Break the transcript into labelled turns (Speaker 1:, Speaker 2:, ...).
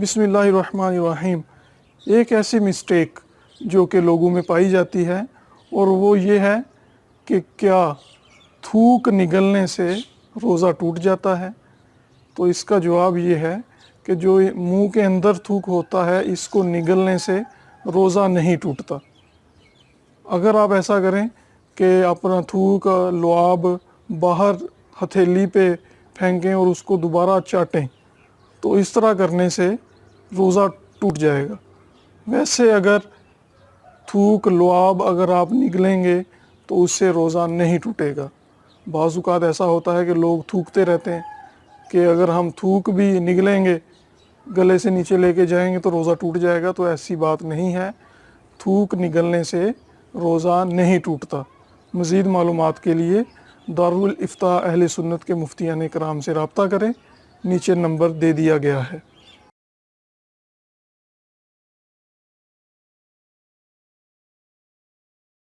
Speaker 1: बिस्मिल्लाहिर्रहमानिर्रहीम। एक ऐसी मिस्टेक जो कि लोगों में पाई जाती है और वो ये है कि क्या थूक निगलने से रोज़ा टूट जाता है। तो इसका जवाब ये है कि जो मुंह के अंदर थूक होता है इसको निगलने से रोज़ा नहीं टूटता। अगर आप ऐसा करें कि अपना थूक लुआब बाहर हथेली पे फेंकें और उसको दोबारा चाटें, तो इस तरह करने से रोज़ा टूट जाएगा। वैसे अगर थूक लुआब अगर आप निगलेंगे तो उससे रोज़ा नहीं टूटेगा। बाज़ औक़ात ऐसा होता है कि लोग थूकते रहते हैं कि अगर हम थूक भी निगलेंगे, गले से नीचे लेके जाएंगे तो रोज़ा टूट जाएगा। तो ऐसी बात नहीं है, थूक निगलने से रोज़ा नहीं टूटता। मज़ीद मालूमात के लिए दारुल इफ्ता अहले सुन्नत के मुफ्तियान कराम से रब्ता करें, नीचे नंबर दे दिया गया है।